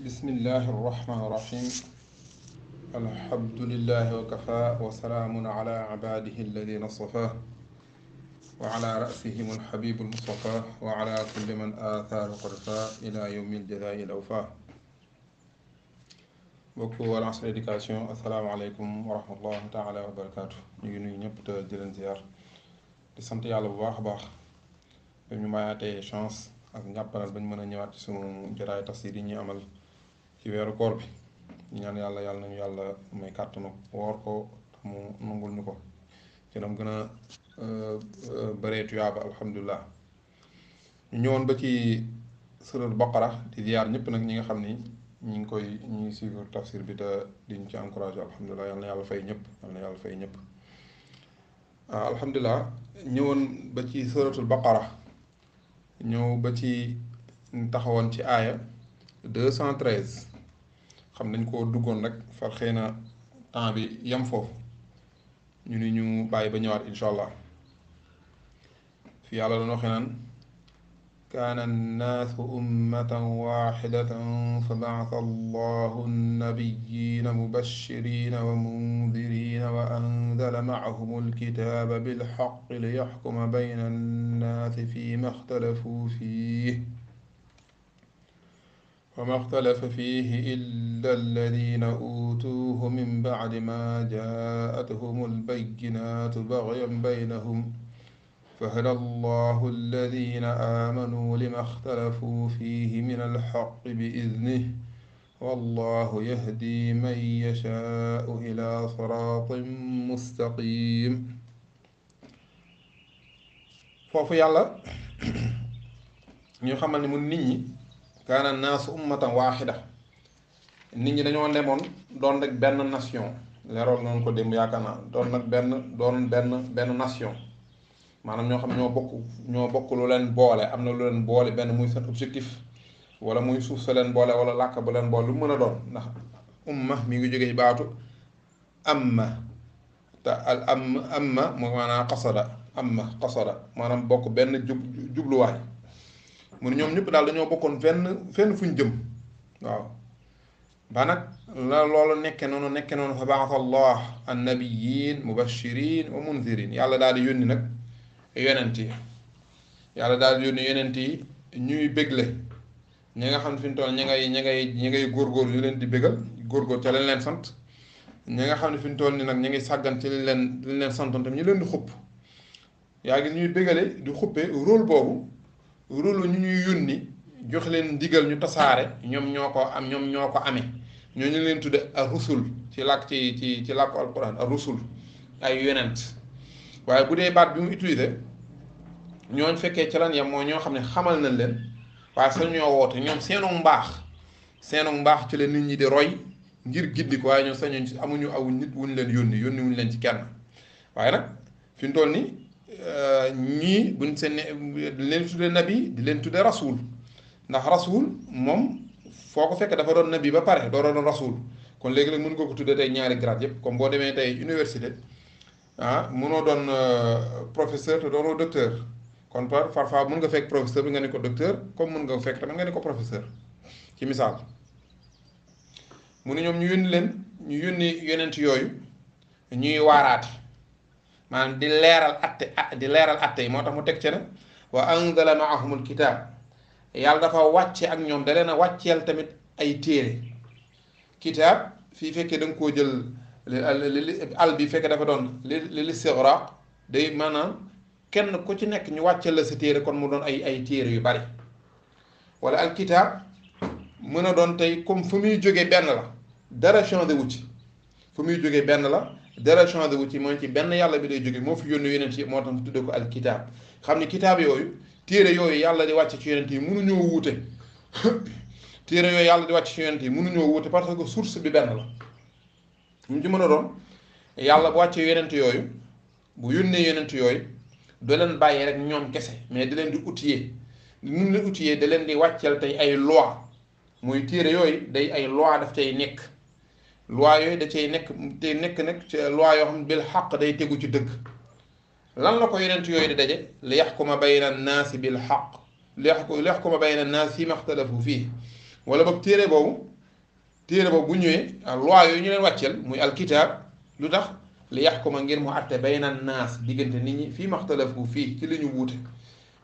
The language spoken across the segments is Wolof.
بسم الله الرحمن الرحيم الحمد لله وكفى وسلام على عباده الذين اصطفاه وعلى رأسهم الحبيب المصطفى وعلى كل من آثار قرفا إلى يوم الجزاء الأوفى بوكو والعصر éducation السلام عليكم ورحمة الله تعالى وبركاته ñu ngi nuyu ñëpp te di leen ziar di sant yàlla bu baax a baax ba ñu mayaatee chance ak njàppalal bañ mën a ñëwaat ci sunu jotaay tafsir yi ñuy amal ci weeru koor bi ñu ñaan yàlla nañu yàlla may kàttanu woor ko mu nangul ñu ko ci nam gën a bëree tuyaaba alhamdulilah ñu ñëwoon ba ci suratul baqara di ziar ñëpp nag ñi nga xam ni ñi ngi suivre tafsir bi te diñ ci encouragé alhamdulilah yal na yàlla fay ñëpp yal na yàlla fay ñëpp alhamdulilah ñëwoon ba ci suratul baqara ñëw ba ci taxawoon ci aaya 213 xam nañ ko duggoon rek far xëy na temps bi yem foofu ñu ni ñu bàyyi ba ñëwaat insha allah fi yàlla doon waxe naan kaana annaasu ummatan waxidatan fa bacata allahu annabiyina mubashirina wa mundirina wa anzala macahum alkitaaba bilxaqi liyaxkuma bayna annaasi fima ixtalafuu fiih وما اختلف فيه إلا الذين أوتوه من بعد ما جاءتهم البينات بغيا بينهم فهدى الله الذين آمنوا لما اختلفوا فيه من الحق بإذنه والله يهدي من يشاء إلى صراط مستقيم فوفو يالا ñu xamal ni mu nit ñi kaana naasu ummatan waaxida nit ñi dañoo demoon doon rek benn nation leerool noonu ko démb yaakaar naa doon nag benn nation maanaam ñoo xam ñoo bokk lu leen boole am na lu leen boole benn muy seen objectif wala muy suuf sa leen boole wala làkk bu leen boole lu mën a doon ndax umma mi ngi jóge ci baatu amma te al amma moo maanaam qasada maanaam bokk benn jubluwaay mu ne ñoom ñëpp daal dañoo bokkoon fenn fuñ jëm waaw ba nag la loolu nekke noonu fa baata allah annabiyin mubashirin wa munzirin yàlla daal di yónni nag yonent yi yàlla daal di yónni yonent yi ñuy bégle ñi nga xam ne fi mu toll ñi ngay góorgóor ñu leen di bégal góorgóor ca lañ leen sant ñi nga xam ne fi mu toll ni nag ñi ngi sàggan ci liñ leen santoon tam ñu leen di xupp yaa ngi ñuy bégale di xuppe rôle boobu rôle ñu ñuy yónni jox leen ndigal ñu tasaare ñoom ñoo ko amee ñoo ñu leen tudde ar rusul ci làkk ci làkku alquran ar rusul ay yonent waaye bu dee baat bi mu utilisé ñooñ fekkee ci lan yam mooy ñoo xam ne xamal nañ leen waaye sa ñoo woote ñoom seenu mbaax ci la nit ñi di roy ngir gindi ko waaye ñoom sañoon amuñu aw nit wuñ leen yónni wuñ leen ci kenn waaye nag fi mu toll nii ñii buñ seen di leen tudde nabi di leen tudde rasul ndax rasul moom foo ko fekk dafa doon nabi ba pare doo doon rasul kon léegi nag mën nga ko tudde tey ñaari grade yëpp comme boo demee tey université mënoo doon professeur te doonoo docteur kon parfois mën nga fekk professeur bi nga ne ko docteur comme mën nga fekk tamit nga ne ko professeur ci misaal mu ne ñoom ñu yónni yonent yooyu ñuy waaraate maanaam di leeral atte yi moo tax mu teg ci ne wa anzala maahumul kitaab yàlla dafa wàcce ak ñoom da leen a wàcceel tamit ay téere kitaab fii fekkee da nga koo jël al bi fekkee dafa doon li istigraq day maanaam kenn ku ci nekk ñu wàcceel la sa téere kon mu doon ay téere yu bari wala al kitaab mën a doon tey comme fu muy jógee benn la dara changé wu ci fu muy jógee benn la dara changé wu ci mooy ci benn yàlla bi day jóge moo fi yónni yonent yi moo tax mu tudde ko al kitaab xam ni kitaab yooyu téere yooyu yàlla di wàcc ci yonent yi mënuñoo wuute téere yooyu yàlla di wàcc ci yonent yi mënuñoo wuute parce que source bi benn la mu ci mën a doon yàlla bu wàccee yonent yooyu bu yónnee yonent yooyu doo leen bàyyi rek ñoom kese mais di leen di outiller nu leen outiller da leen di wàcceel tey ay loi muy téere yooyu day ay loi daf cay nekk loi yooyu da cay nekk ci loi yoo xam ne bil xaq day tegu ci dëgg lan la ko yonent yooyu di daje li yaxkuma bayna annaasi bil xaq li yaxkuma bayna annaasi fi ma ixtalafu fii wala boog téere boobu bu ñëwee loi yooyu ñu leen wàcceel muy alkitab lu tax li yaxkuma ngir mu atte bayna naas diggante nit ñi fii maxtalafu fii ci li ñu wuute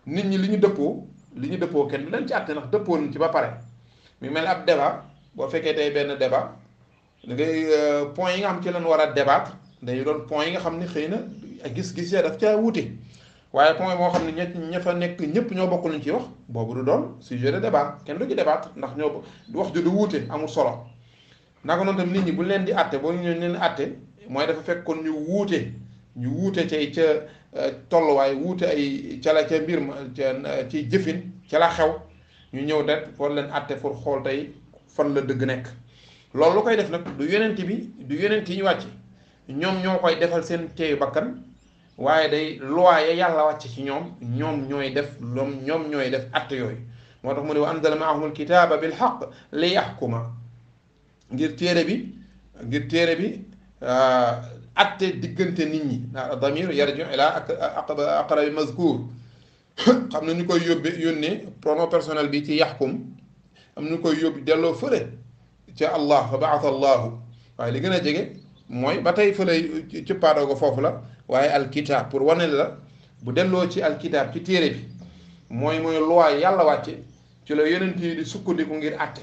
nit ñi li ñu dëppoo kenn du leen ci atte ndax dëppoo nañ ci ba pare mu mel ab débat boo fekkee tey benn débat da ngay point yi nga xam ci leen war a débattre day doon point yi nga xam ni xëy na gis-gis ya daf caa wuute waaye point moo xam ne ña fa nekk ñëpp ñoo bokk luñ ci wax boobu du doon sujet de débat kenn du ci débattre ndax ñoo wax ju du wuute amul solo naka noonu tam nit ñi bu leen di atte boo ñu leen atte mooy dafa fekkoon ñu wuute ca tolluwaay wuute ay ca la ca mbir ma ca ci jëfin ca la xew ñu ñëw det pour leen atte pour xool tey fan la dëgg nekk loolu lu koy def nag du yonent yi ñu wàcce ñoom ñoo koy defal seen teeyu bakkan waaye day loi ya yàlla wàcce ci ñoom ñooy def atte yooyu moo tax mu ne wa anzala maahumul kitaaba bil haqq li yaxkuma ngir téere bi atte diggante nit ñi damir yarju ila aqrabi mazkur xam na ñu koy yónnee pronom personnel bi ci yaxkum am ñu koy yóbbu delloo fële ca allah fa baata allahu waaye li gën a jege mooy ba tey fële cëppaadoo ko foofu la waaye alkitab pour wane la bu delloo ci alkitab ci téere bi mooy loi yàlla wàcce ci la yonent yi di sukkandiku ngir atte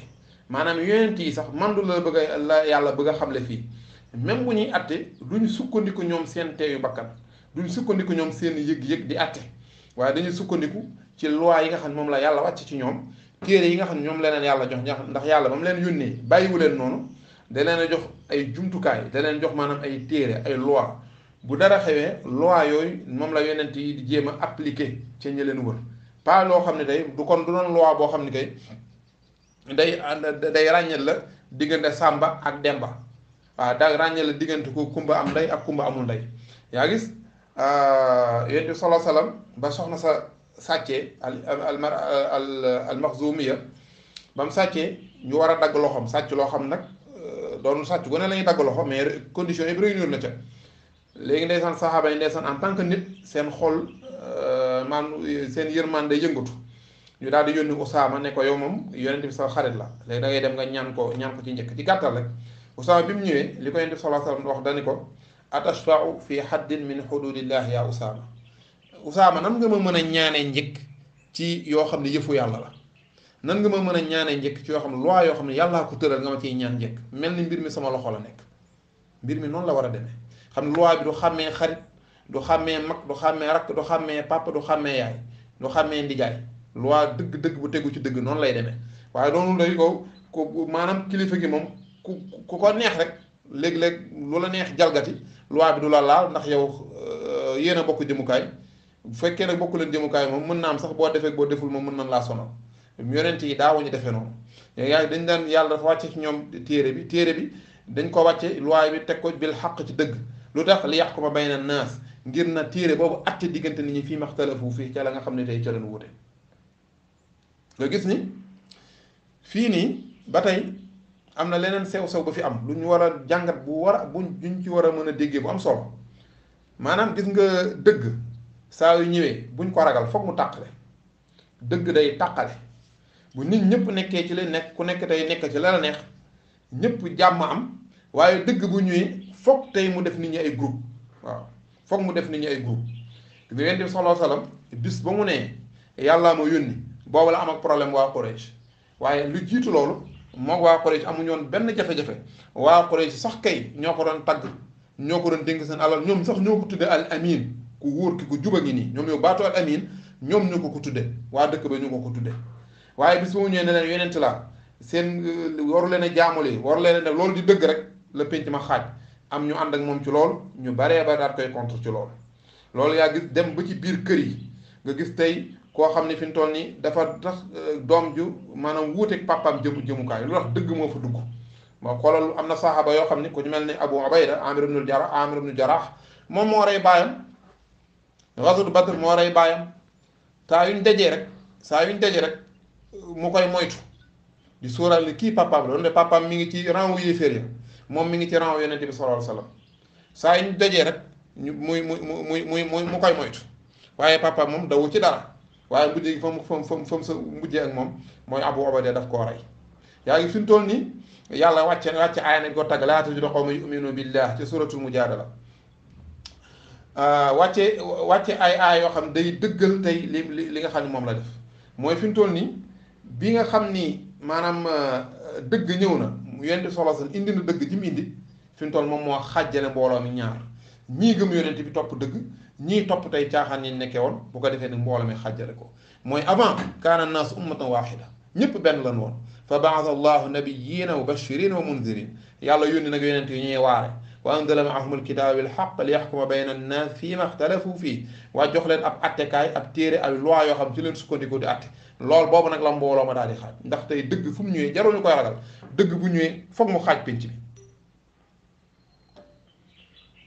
maanaam yonent yi sax man du la yàlla bëgg a xamle fii même bu ñuy atte duñ sukkandiku ñoom seen teeyu bakkan duñ sukkandiku ñoom seen yëg-yëg di atte waaye dañuy sukkandiku ci loi yi nga xam ne moom la yàlla wàcc ci ñoom téere yi nga xam ne ñoom leneen yàlla jox ndax yàlla ba mu leen yónnee bàyyiwu leen noonu da leen a jox ay jumtukaay da leen jox maanaam ay téere ay loi bu dara xewee loi yooyu moom la yonent yi di jéem a appliquer ca ñi leen wër pas loo xam ne tey du doon loi boo xam ne kay day ràññeel la diggante Samba ak Demba waaw da ràññeel la diggante ku kumba am ndey ak kumba amul ndey yaa gis yonent bi sallallahu alayhi wasallam ba soxna sa sàccee al maxzumiya ba mu sàccee ñu war a dagg loxoom sàcc loo xam nag doonul sàcc gu ne la ñuy dagg loxo mais condition yi réunir na ca léegi ndeysaan saxaaba yi ndeysaan en tant que nit seen xol seen yërmande yëngatu ñu daal di yónni Usaama ne ko yow moom yonent bi sa xarit la léegi da ngay dem nga ñaan ko ci njëkk ci gàttal rek Usaama bi mu ñëwee li ko yonent bi sallallahu alayhi wasallam wax dani ko atashfa'u fi haddin min hududillahi ya Usaama nan nga ma mën a ñaanee njëkk ci yoo xam ne yëfu yàlla la nan nga ma mën a ñaanee njëkk ci yoo xam ne loi yoo xam ne yàllaa ko tëral nga ma ciy ñaan njëkk mel ni mbir mi sama loxo la nekk mbir mi noonu la war a demee xam ne loi bi du xàmmee xarit du xàmmee mag du xàmmee rakk du xàmmee papa du xàmmee yaay du xàmmee ndijaay loi dëgg bu tegu ci dëgg noonu lay demee waaye doonu day ko maanaam kilifa gi moom ku ko neex rek léeg-léeg lu la neex jalgati loi bi du la laal ndax yow yéen a bokk jëmukaay bu fekkee nag bokku leen jëmukaay moom mën naa am sax boo defee boo deful moom mën nañ laa sonal yonent yi daawuñu defee noonu yaa dañ daan yàlla dafa wàcce ci ñoom téere bi dañ ko wàcce loi bi teg ko bil xaq ci dëgg lu tax li yaxkuma bayna naas ngir na téere boobu atte diggante nit ñi fii maxtalafu fii ca la nga xam ne tey ca leen wuute nga gis ni fii nii ba tey am na leneen sew-sew ba fi am lu ñu war a jàngat buñ ci war a mën a déggee bu am solo maanaam gis nga dëgg saa yu ñëwee buñ ko ragal foog mu tàqale dëgg day tàqale bu nit ñëpp nekkee ci la nekk ku nekk tey nekk ci la neex ñëpp jàmm am waaye dëgg bu ñëwee foog tey mu def nit ñi ay groupe waaw foog mu def nit ñi ay groupe bi Yonent bi sallallahu alayhi wasallam bis ba mu nee yàllaa ma yónni boobu la am ak problème waa Quraysh waaye lu jiitu loolu moom waa Quraysh amuñu woon benn jafe-jafe waa Quraysh sax kay ñoo ko doon tagg ñoo ko doon dénk seen alal ñoom sax ñoo ko tudde al amin ku wóor ki ku juba ngi nii ñoom yow baatu al amin ñoom ñu ko tudde waa dëkk ba ñu ko tudde waaye bis ba mu ñëwee ne leen yonent la seen waru leen a jaamule waru leen a def loolu di dëgg rek la pénc ma xaaj am ñu ànd ak moom ci loolu ñu baree ba daat koy contre ci loolu yaa gis dem ba ci biir kër yi nga gis tey koo xam ne fi mu toll nii dafa tax doom ju maanaam wuuteeg papaam jëmukaay lu tax dëgg moo fa dugg moo xoolal am na saxaaba yoo xam ne ku ñu mel ni Abu Ubayda Amir ibn Jarrah moom moo rey baayam ghazwat Badr moo rey baayam saa yuñ dajee rek mu koy moytu di sóoraal ni kii papaam la doon de papaam mi ngi ci rang wu yéeféer ya moom mi ngi ci rang wu Yonent bi sallallahu alayhi wasallam saa yuñ dajee rek ñu mu koy moytu waaye papaam moom dawu ci dara waaye mujjee fa mu sa mujjee ak moom mooy Abu Ubayda daf koo rey yaa ngi fi mu toll nii yàlla wàcce aaya nañ ko tagg laa tajidu qawman yu'minuuna billah ci suratul mujaadala wàcce ay aaya yoo xam day dëggal tey li nga xam ne moom la def mooy fi mu toll nii bi nga xam ni maanaam dëgg ñëw na yonent bi sallallahu alayhi wasallam indi na dëgg ji mu indi fi mu toll moom moo xàjjale mbooloo mi ñaar ñii gëm yonent bi topp dëgg ñii topp tey caaxaan yi nekkee woon bu ko defee nag mbooloo mi xàjjale ko mooy avant kaana naasu ummatan waahida ñëpp benn lan woon fa ba'atha allahu nabiyyiina mubashshiriina wa munziriin yàlla yónni nag yonent yi ñuy waare wa anzala ma'ahum alkitaaba bil haqq li yaxkuma bayna annaas fii ma ixtalafu fii waa jox leen ab attekaay ab téere ay loi yoo xam ci leen sukkandiku di atte loolu boobu nag la mbooloo ma daal di xaaj ndax tey dëgg fu mu ñëwee jarul ñu koy ragal dëgg bu ñëwee foog mu xaaj penc bi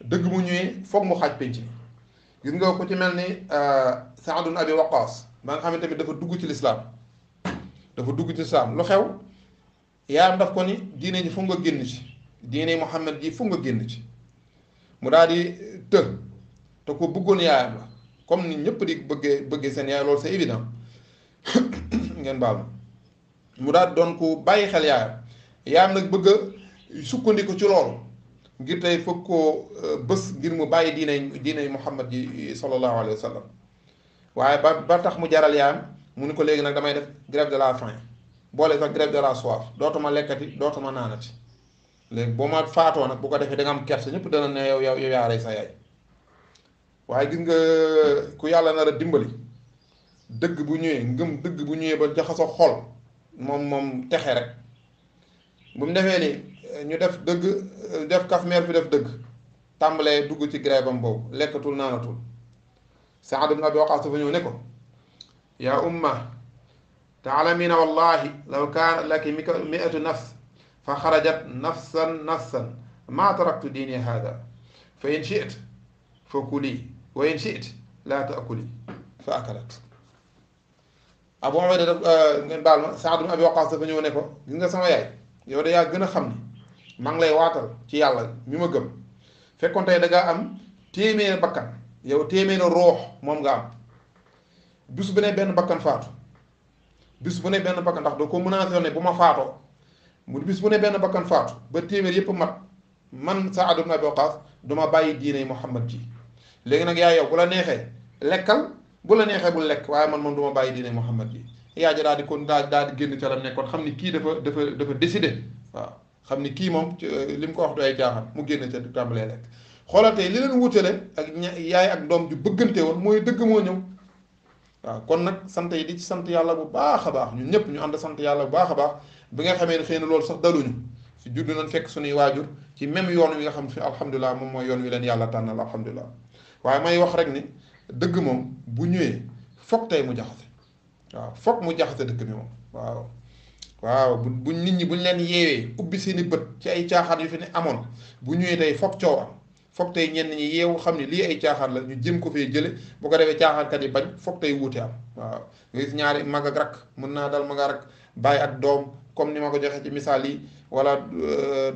dëgg bu ñëwee foog mu xaaj penc bi gis nga ko ci mel ni Saad ibn Abi Waqqaas ba nga xam ne tamit dafa dugg ci lislaam lu xew yaayam daf ko ni diine ji foog nga génn ci diine Muhammad ji foog nga génn ci mu daal di te ko bëggoon yaayam la comme ni ñëpp di bëggee seen yaay loolu c'est évident ngeen baal ma mu daal doon ko bàyyi xel yaayam nag bëgg a sukkandiku ci loolu ngir tey foog koo bés ngir mu bàyyi diiney Muhammad ji sallallahu alayhi wa sallam waaye ba tax mu jaral yaayam mu ni ko léegi nag damay def grève de la faim boole sax grève de la soif dootuma lekkati dootuma naanati léegi boo ma faatoo nag bu ko defee da nga am kersa ñëpp dana ne yow yaa rey sa yaay waaye gis nga ku yàlla nar a dimbali dëgg bu ñëwee ngëm dëgg bu ñëwee ba jaxasoo xol moom texe rek bu mu defee ni ñu def dëgg def kaf meer fi def dëgg tàmbalee dugg ci grève am boobu lekkatul naanatul Saad ibn Abi Waqqaas dafa ñëw ne ko yaa umma taalamina wallahi law kaana laki mi'atu nafs fa xarajat nafsan ma taraktu diini hada fa in shi'ti fa kuli wa in shi'ti laa taakuli fa akalat Abu Ubayda ngeen baal ma Saad ibn Abi Waqqaas dafa ñëw ne ko gis nga sama yaay yow de yaa gën a xam ni maa ngi lay waatal ci yàlla mi ma gëm fekkoon tey da ngaa am téeméer bakkan yow téeméer roox moom nga am bis bu ne benn bakkan faatu bis bu ne benn bakkan ndax da ko menacé ne bu ma faatoo mu bis bu ne benn bakkan faatu ba téeméer yépp mat man Saad ibn Abi Waqqaas duma bàyyi diine Muhammad ji léegi nag yaa yow bu la neexee lekkal bu la neexee bul lekk waaye man duma bàyyi diine Muhammad ji yaa ji daal di kon daal di génn ca la nekkoon xam ni kii dafa décidé waaw xam ni kii moom li mu ko wax du ay jaaxal mu génn ca tàmbalee lekk xoolal tey li leen wutale ak yaay ak doom ju bëggante woon mooy dëgg moo ñëw waaw kon nag sant yi di ci sant yàlla bu baax a baax ñun ñëpp ñu ànd sant yàlla bu baax a baax bi nga xamee ne xëy na loolu sax daluñu fi judd nañ fekk suñuy waajur ci même yoon wi nga xam fi alhamdulilah moom mooy yoon wi leen yàlla tànnal alhamdulilah waaye may wax rek ni dëgg moom bu ñëwee foog tey mu jaxase waaw foog mu jaxase dëkk bi moom waaw bu nit ñi buñ leen yeewee ubbi seeni bët ci ay caaxaan yu fi ne amoon bu ñëwee tey foog coow am foog tey ñenn ñi yeewu xam ne lii ay caaxaan la ñu jëm ko fee jële bu ko defee caaxaankat yi bañ foog tey wuute am waaw nga gis ñaari mag ak rak mën naa dal mag ak rak bàyyi ak doom comme ni ma ko joxee ci misaal yi wala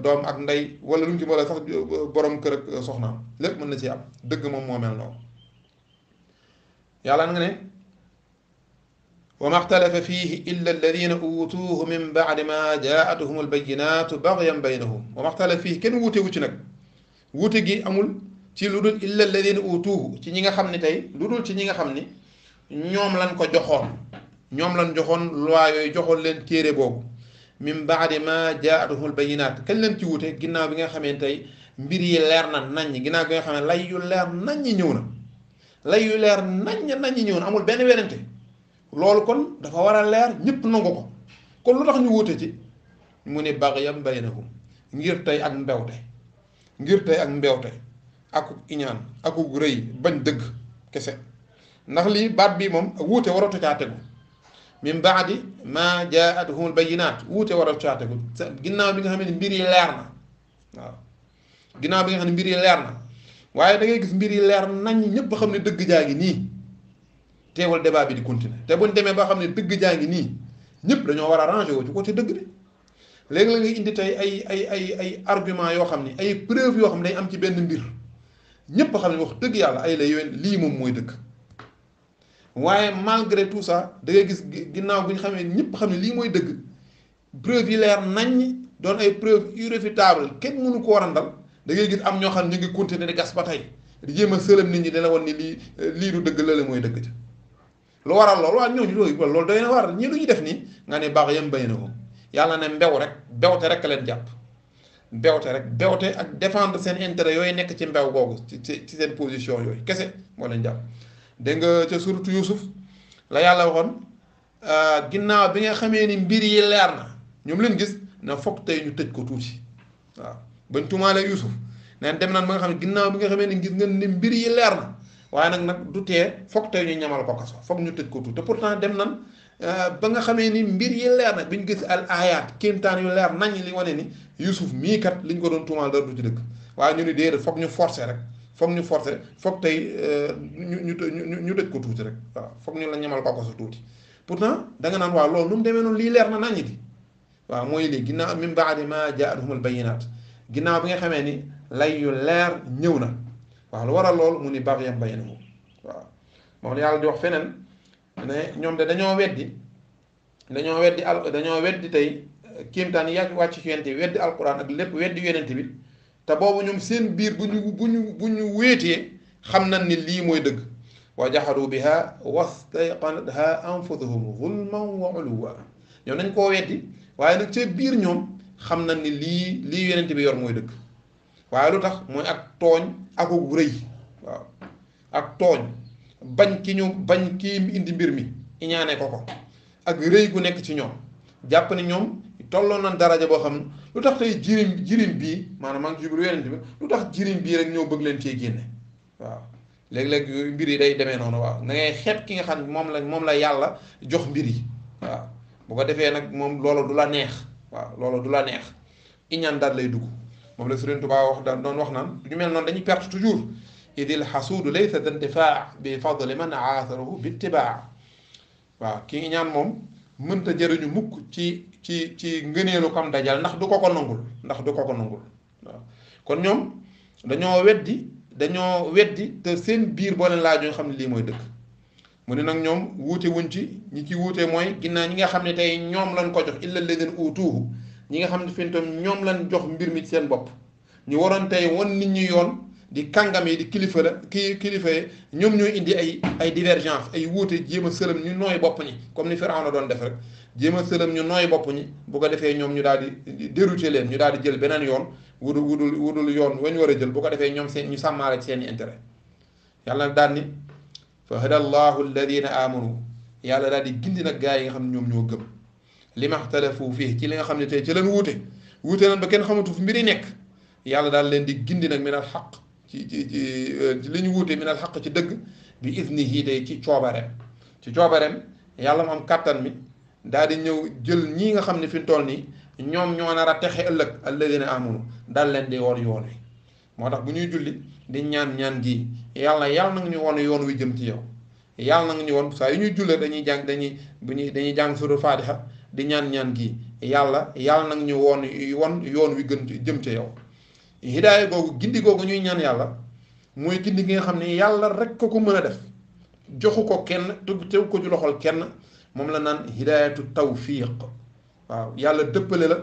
doom ak ndey wala lu mu ci wala sax borom kër ak soxnaam lépp mën na ci am dëgg moom moo mel noonu yàlla nga ne wa ma xtalafa fiihi illa alladina uutuuhu min baadi ma jaatuhum albayinatu bagyan baynahum wa ma xtalafa fiihi kenn wuute wu ci nag wuute gi amul ci lu dul illa alladina uutuuhu ci ñi nga xam ne tey lu dul ci ñi nga xam ni ñoom lan ko joxoon ñoom lan joxoon loi yooyu joxoon leen téere boobu min baadi ma jaatuhum albayinat kañ leen ci wuute ginnaaw bi nga xamee tey mbir yi leer na naññ ginnaaw bi nga xam ne lay yu leer naññ ñëw na lay yu leer naññ ñëw na amul benn werante loolu kon dafa war a leer ñëpp nangu ko kon lu tax ñu wuute ci mu ne baghyan baynahum ngir tey ak mbewte ak iñaan ak rëy bañ dëgg kese ndax lii baat bii moom wuute waratu caa tegu min baadi ma jaatuhumul bayinaat wuute waratu caa tegu ginnaaw bi nga xam ne mbir yi leer na waaw ginnaaw bi nga xam ne mbir yi leer na waaye da ngay gis mbir yi leer nañ ñëpp xam ne dëgg jaa ngi nii teewal débat bi di continuer te buñ demee ba xam ne dëgg jaa ngi nii ñëpp dañoo war a ranger wu ci côté dëgg bi léegi la ngay indi tey ay argument yoo xam ne ay preuve yoo xam ne day am ci benn mbir ñëpp xam ne wax dëgg yàlla ay la yowén lii moom mooy dëgg waaye malgré tout ça da ngay gis ginnaaw bu ñu xamee ñëpp xam ne lii mooy dëgg preuve yi leer nañ doon ay preuve irréfutable kenn mënu ko warandal da ngay gis am ñoo xam ne ñu ngi continuer di gas ba tey di jéem a sëlëm nit ñi dina woon ni lii du dëgg la mooy dëgg ca lu waral loolu waa ñooñu loolu doy na war ñii lu ñu def nii nga ne baax yam bay na ko yàlla ne mbew rek bewte rek leen jàpp bewte ak défendre seen intérêt yooyu nekk ci mbew googu ci seen position yooyu kese moo leen jàpp dégg nga ca suratu Yuusuf la yàlla waxoon ginnaaw bi nga xamee ni mbir yi leer na ñoom leen gis na foog tey ñu tëj ko tuuti waaw bañ tumaale Yuusuf neen dem naan ba nga xam ne ginnaaw bi nga xamee ni gis nga ni mbir yi leer na waaye nag du tee foog tey ñu ñamal ko kaso foog ñu tëj ko tuuti te pourtant dem nan ba nga xamee ni mbir yi leer na bi ñu gis al ayat kéemtaan yu leer nañ li wane ni Yuusuf mii kat liñ ko doon tuumaal dara du ci dëgg waaye ñu ni déedéet foog ñu forcer rek foog tey ñu tëj ko tuuti rek waaw foog ñu la ñamal ko kaso tuuti pourtant da nga naan waaw loolu nu mu demee noonu lii leer na naññi di waaw mooy lii ginnaaw min baadi ma jaatuhumul bayyinaat ginnaaw bi nga xamee ni lay yu leer ñëw na waaw lu waral loolu mu ni baghyan baynahum waaw moom la yàlla di wax feneen ne ñoom de dañoo weddi tey kéemtaan yi yàgg wàcc ci yonent bi weddi alquran ak lépp weddi yonent bi te boobu ñoom seen biir bu ñu wéetee xam nañ ni lii mooy dëgg wa jahadu biha wastayqanatha anfusuhum zulman wa uluwa ñoom dañ koo weddi waaye nag ca biir ñoom xam nañ ni lii yonent bi yor mooy dëgg waaye lu tax mooy ak tooñ akuk rëy waaw ak tooñ bañ ki indi mbir mi iñaane ko ak rëy gu nekk ci ñoom jàpp ni ñoom tolloon nañ daraja boo xam ne lu tax tey jirim bii maanaam maa ngi jublu yonent bi lu tax jirim bii rek ñoo bëgg leen cee génne waaw léeg-léeg mbir yi day demee noonu waaw na ngay xeeb ki nga xam ne moom la yàlla jox mbir yi waaw bu ko defee nag moom loolu du la neex waaw loolu du la neex iñaan daal lay dugg moom la Sëriñ Tuubaa wax doon wax naan du ñu mel noonu dañuy perte toujours idil xasuudu laysa dintifaa bi fadli man aasarahu bi ittibaa waaw ki iñaan moom mënta jëriñu mukk ci ngëneelu kam dajal ndax du ko ko nangul waaw kon ñoom dañoo weddi te seen biir boo leen laaj ñoo xam ne lii mooy dëgg mu ne nag ñoom wuute wuñ ci ñi ci wuute mooy ginnaaw ñi nga xam ne tey ñoom lañ ko jox illa alladina uutuuhu ñi nga xam ne fi mu toll ñoom lañ jox mbir mi seen bopp ñu waroon tey wan nit ñi yoon di kàngam yi di kilifa yi ñoom ñooy indi ay divergence ay wuute jéem a sëlëm ñu nooy bopp ñi comme ni Firawna doon def rek jéem a sëlëm ñu nooy bopp ñi bu ko defee ñoom ñu daal di dérouté leen ñu daal di jël beneen yoon wudul yoon wañ war a jël bu ko defee ñoom ñu sàmmaale ci seen intérêt yàlla nag daal ni fa hada allahu alladina amanu yàlla daal di gindi nag gaa yi nga xam ne ñoom ñoo gëm li maxtalafu fii ci li nga xam ne tey ci leen wuute nañ ba kenn xamatu fu mbiri nekk yàlla daal leen di gindi nag minal xaq ci li ñu wuute minal xaq ci dëgg bi iznihi tey ci coobareem yàlla mu am kàttan mi daal di ñëw jël ñii nga xam ne fi mu toll nii ñoom ñoo nar a texe ëllëg alladina amanu daal leen di woon yoon wi moo tax bu ñuy julli di ñaan gii yàlla nag ñu woon yoon wi jëm ci yow yàlla nag ñu woon saa yu ñuy jullee dañuy jàng sura Fatiha di ñaan gii yàlla nag ñu woon yoon wi jëm ci yow hidaaya googu gindi googu ñuy ñaan yàlla mooy gindi gi nga xam ne yàlla rek ko mën a def joxu ko kenn tew ko ci loxol kenn moom la naan hidaayatu tawfiq waaw yàlla dëppale la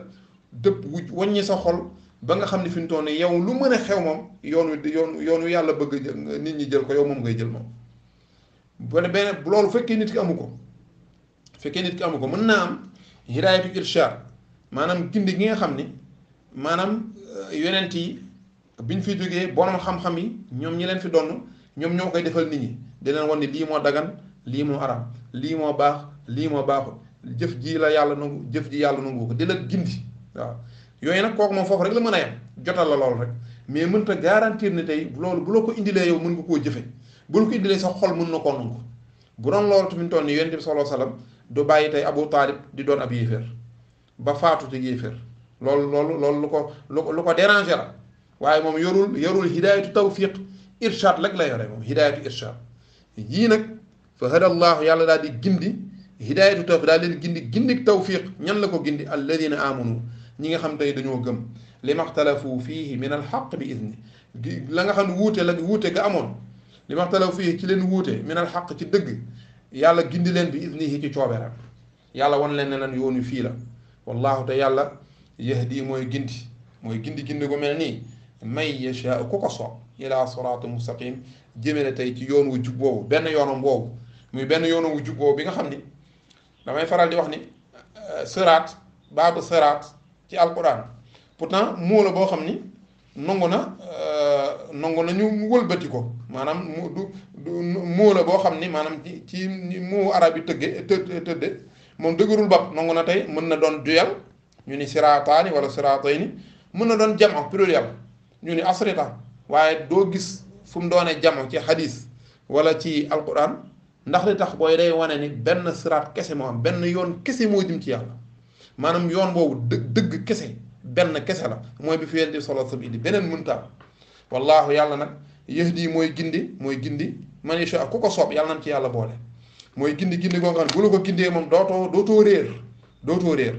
wàññi sa xol ba nga xam ne fi mu toll nii yow lu mën a xew moom yoon wi yàlla bëgg nit ñi jël ko yow moom ngay jël moom benn loolu fekkee nit ki amu ko mën naa am hidaayatu irshad maanaam gindi gi nga xam ni maanaam yonent yi biñ fi jógee borom xam-xam yi ñoom ñi leen fi donn ñoom ñoo koy defal nit ñi di leen wan ni lii moo dagan lii moo araam lii moo baax lii moo baaxul jëf ji yàlla nangu ko di la gindi waaw yooyu nag kooku moom foofu rek la mën a yem jotal la loolu rek mais mënta garantir ne tey loolu bu la ko indilee yow mën nga koo jëfe bu la ko indilee sa xol mën na koo nangu bu doon loolu tamit toll nii yonent bi sallallahu alayhi wasallam du bàyyi tey Abu Taalib di doon ab yéeféer ba faatu ci yéeféer loolu lu ko déranger la waaye moom yorul hidaayatu tawfiq irshad rek la yore moom hidaayatu irshad yii nag fa hada allahu yàlla daal di gindi hidaayatu tawfiq daal leen gindik tawfiq ñan la ko gindi alladina amanu ñi nga xam tey dañoo gëm li maxtalafu fiihi min alxaq bi idni la nga xam ne wuute ga amoon li maxtalafu fiihi ci leen wuute min alxaq ci dëgg yàlla gindi leen bi idnihi ci cooberam yàlla wan leen ne leen yoonu fii la wallahu te yàlla yahdi mooy gindi gindi gu mel nii may yasha ku ko soob ila siraatin mustaqim jëmale tey ci yoon wu jub boobu benn yoonam boobu muy benn yoonam wu jub boobu bi nga xam ni damay faral di wax ni siraat baabu siraat ci alquran pourtant moo la boo xam ni nangu na ñu wëlbati ko maanaam du moo la boo xam ni maanaam ci moo arab yi tëdde moom dëgërul bopp nangu na tey mën na doon duyal ñu ni siraataani wala siraatayni mën na doon jamo pluriel ñu ni asrita waaye doo gis fu mu doonee jamo ci hadis wala ci alquran ndax li tax booy day wane ni benn siraat kese moo am benn yoon kese moo jëm ci yàlla maanaam yoon boobu dëgg kese benn kese la mooy bi fi yonent bi sallallahu alayhi wasallam indi beneen mënta wallahu yàlla nag yahdi mooy gindi man yasha ku ko soob yàlla nañ ci yàlla boole mooy gindi goo nga xam ne bu la ko gindee moom dootoo réer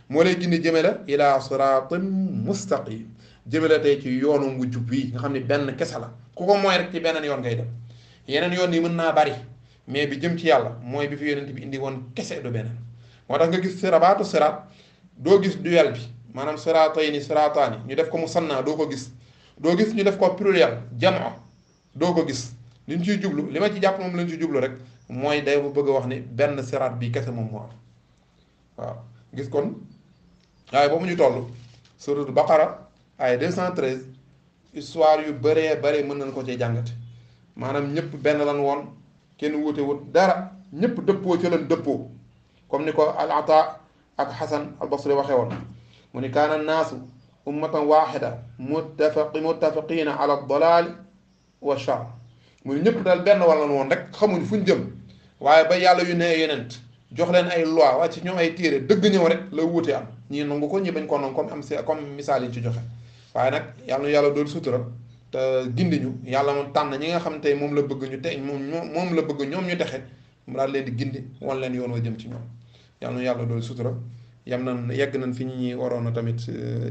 moo lay gindi jëme la ila siratin mustaqim jëme la tey ci yoonu wu jub bii nga xam ne benn kese la ku ko mooy rek ci beneen yoon ngay dem yeneen yoon yi mën naa bari mais bi jëm ci yàlla mooy bi fi yonent bi indi woon kese du beneen moo tax nga gis baatu siraat doo gis duel bi maanaam siraatayni siraataani ñu def ko musanna doo ko gis doo gis ñu def ko pluriel jamaa doo ko gis li ñu ciy jublu li ma ci jàpp moom la ñu ciy jublu rek mooy day bu bëgg a wax ni benn siraat bi kese moom moo am waaw gis kon waaye boobu ñu toll suratul baqara ay 213 histoire yu bëree mën nañ ko cee jàngate maanaam ñëpp benn lan woon kenn wuute wut dara ñëpp dëppoo ci lan dëppoo comme ni ko al ata ak xasan al basri waxee woon mu ni kaana naasu ummatan waxida muttafaqina ala dalaali wa char mu ni ñëpp daal benn wàllan woon rek xamuñ fuñ jëm waaye ba yàlla yu nee yonent jox leen ay loi wàcc ci ñoom ay téere dëgg ñëw rek la wuute am ñii nangu ko ñi bañ ko nangu comme misaal yi ci joxe waaye nag yàlla doon sutura te gindi ñu yàlla moom tànn ñi nga xam tey moom la bëgg ñu te moom la bëgg ñoom ñu texe mu daal leen di gindi wan leen yoon wa jëm ci ñoom yàlla doon sutura yegg nañ fi ñi waroon na tamit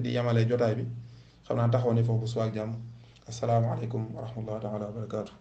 di yemale jotaay bi xam naa taxaw ne foofu bu suwaak jàmm asalaamaaleykum wa rahmatullahi taala wa barakaatu